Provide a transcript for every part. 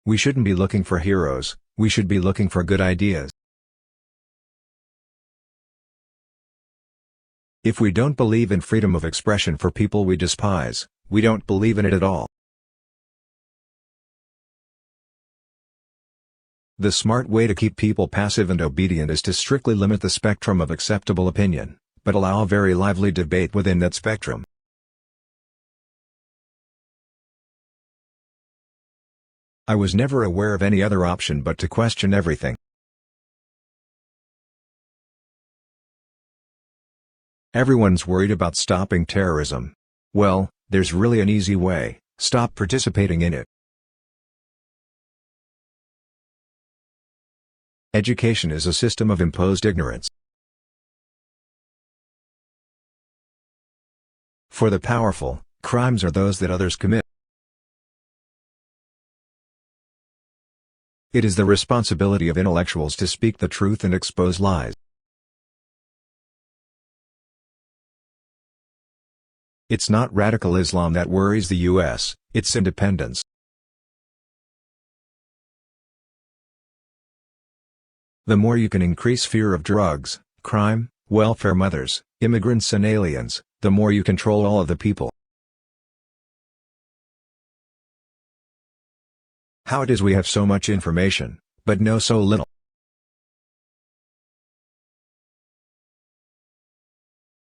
We shouldn't be looking for heroes, we should be looking for good ideas. If we don't believe in freedom of expression for people we despise, we don't believe in it at all. The smart way to keep people passive and obedient is to strictly limit the spectrum of acceptable opinion, but allow a very lively debate within that spectrum. I was never aware of any other option but to question everything. Everyone's worried about stopping terrorism. Well, there's really an easy way: stop participating in it. Education is a system of imposed ignorance. For the powerful, crimes are those that others commit. It is the responsibility of intellectuals to speak the truth and expose lies. It's not radical Islam that worries the U.S., it's independence. The more you can increase fear of drugs, crime, welfare mothers, immigrants and aliens, the more you control all of the people. How it is we have so much information, but know so little.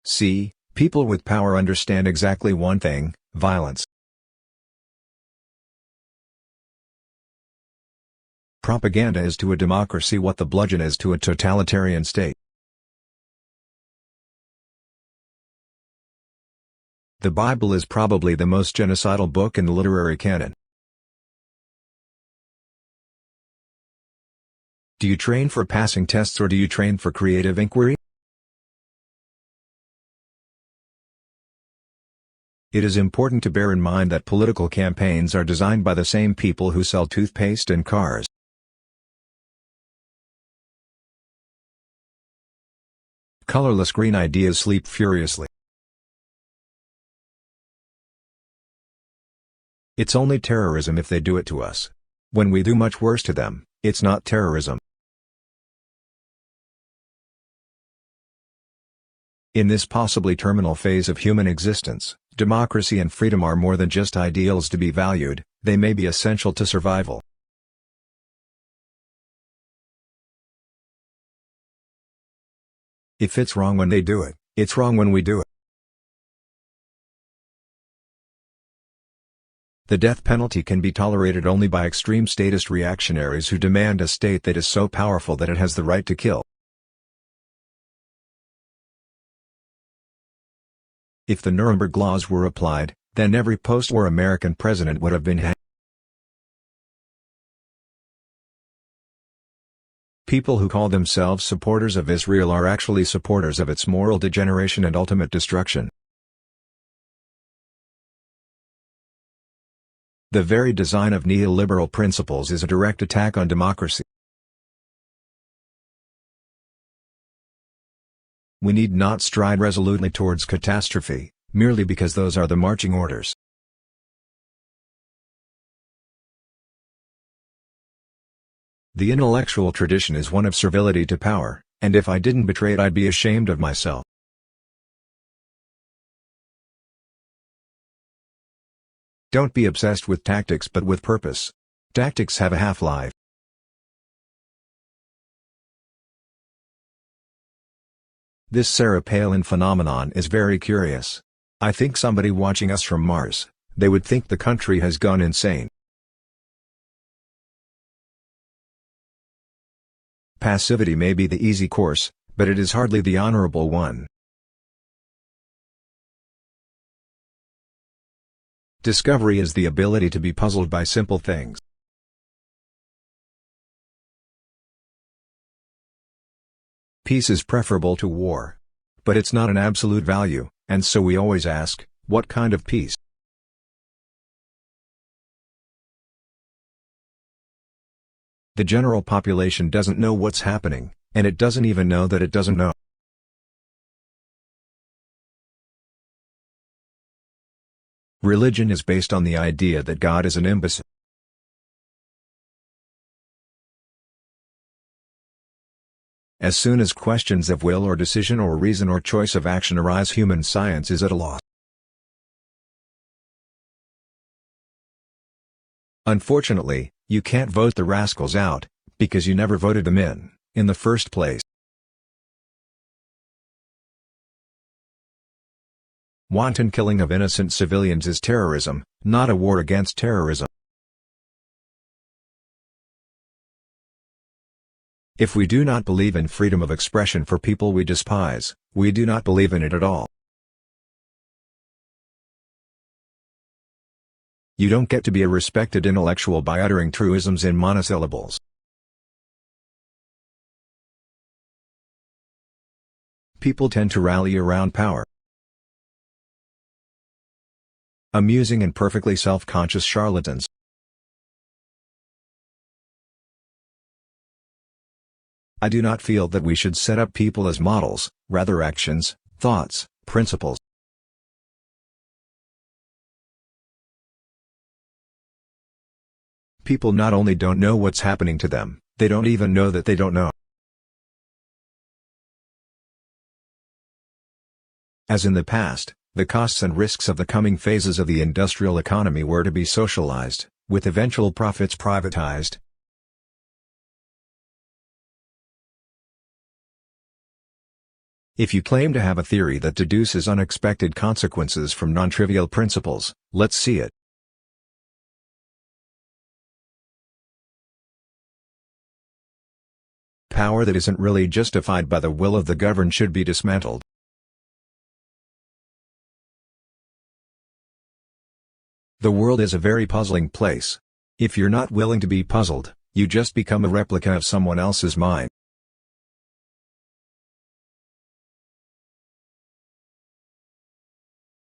See, people with power understand exactly one thing: violence. Propaganda is to a democracy what the bludgeon is to a totalitarian state. The Bible is probably the most genocidal book in the literary canon. Do you train for passing tests or do you train for creative inquiry? It is important to bear in mind that political campaigns are designed by the same people who sell toothpaste and cars. Colorless green ideas sleep furiously. It's only terrorism if they do it to us. When we do much worse to them, it's not terrorism. In this possibly terminal phase of human existence, democracy and freedom are more than just ideals to be valued, they may be essential to survival. If it's wrong when they do it, it's wrong when we do it. The death penalty can be tolerated only by extreme statist reactionaries who demand a state that is so powerful that it has the right to kill. If the Nuremberg laws were applied, then every post-war American president would have been hanged. People who call themselves supporters of Israel are actually supporters of its moral degeneration and ultimate destruction. The very design of neoliberal principles is a direct attack on democracy. We need not stride resolutely towards catastrophe, merely because those are the marching orders. The intellectual tradition is one of servility to power, and if I didn't betray it I'd be ashamed of myself. Don't be obsessed with tactics but with purpose. Tactics have a half-life. This Sarah Palin phenomenon is very curious. I think somebody watching us from Mars, they would think the country has gone insane. Passivity may be the easy course, but it is hardly the honorable one. Discovery is the ability to be puzzled by simple things. Peace is preferable to war. But it's not an absolute value, and so we always ask, what kind of peace? The general population doesn't know what's happening, and it doesn't even know that it doesn't know. Religion is based on the idea that God is an imbecile. As soon as questions of will or decision or reason or choice of action arise, human science is at a loss. Unfortunately, you can't vote the rascals out, because you never voted them in the first place. Wanton killing of innocent civilians is terrorism, not a war against terrorism. If we do not believe in freedom of expression for people we despise, we do not believe in it at all. You don't get to be a respected intellectual by uttering truisms in monosyllables. People tend to rally around power. Amusing and perfectly self-conscious charlatans. I do not feel that we should set up people as models, rather actions, thoughts, principles. People not only don't know what's happening to them, they don't even know that they don't know. As in the past, the costs and risks of the coming phases of the industrial economy were to be socialized, with eventual profits privatized. If you claim to have a theory that deduces unexpected consequences from non-trivial principles, let's see it. Power that isn't really justified by the will of the governed should be dismantled. The world is a very puzzling place. If you're not willing to be puzzled, you just become a replica of someone else's mind.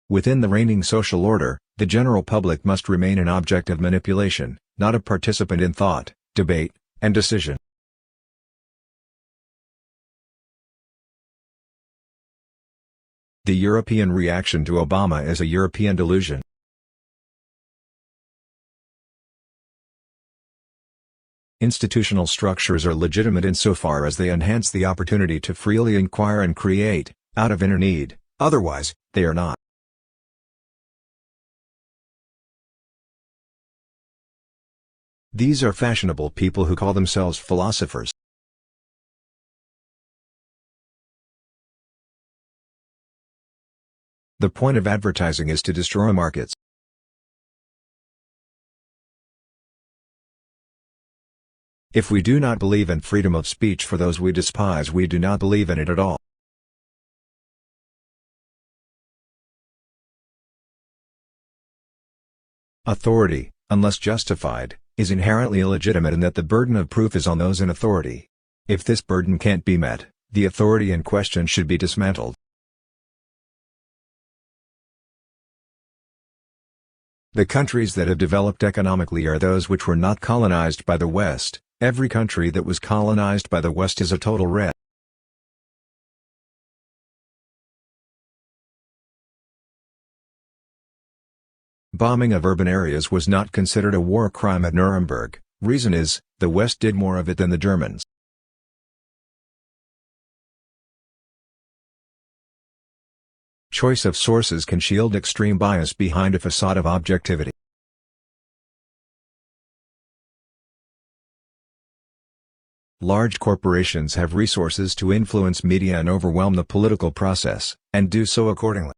Within the reigning social order, the general public must remain an object of manipulation, not a participant in thought, debate, and decision. The European reaction to Obama is a European delusion. Institutional structures are legitimate insofar as they enhance the opportunity to freely inquire and create, out of inner need, otherwise, they are not. These are fashionable people who call themselves philosophers. The point of advertising is to destroy markets. If we do not believe in freedom of speech for those we despise, we do not believe in it at all. Authority, unless justified, is inherently illegitimate in that the burden of proof is on those in authority. If this burden can't be met, the authority in question should be dismantled. The countries that have developed economically are those which were not colonized by the West. Every country that was colonized by the West is a total wreck. Bombing of urban areas was not considered a war crime at Nuremberg. Reason is, the West did more of it than the Germans. Choice of sources can shield extreme bias behind a facade of objectivity. Large corporations have resources to influence media and overwhelm the political process, and do so accordingly.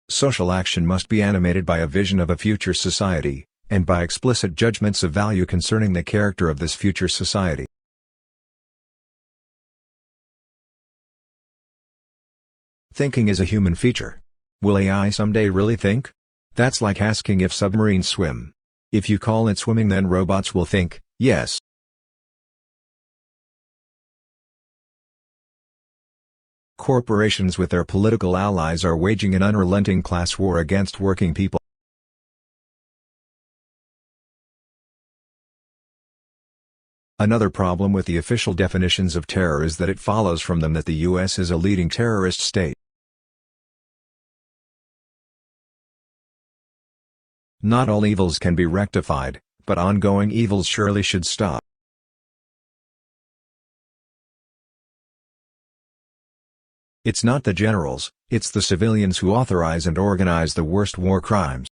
Social action must be animated by a vision of a future society, and by explicit judgments of value concerning the character of this future society. Thinking is a human feature. Will AI someday really think? That's like asking if submarines swim. If you call it swimming, then robots will think, yes. Corporations with their political allies are waging an unrelenting class war against working people. Another problem with the official definitions of terror is that it follows from them that the U.S. is a leading terrorist state. Not all evils can be rectified, but ongoing evils surely should stop. It's not the generals, it's the civilians who authorize and organize the worst war crimes.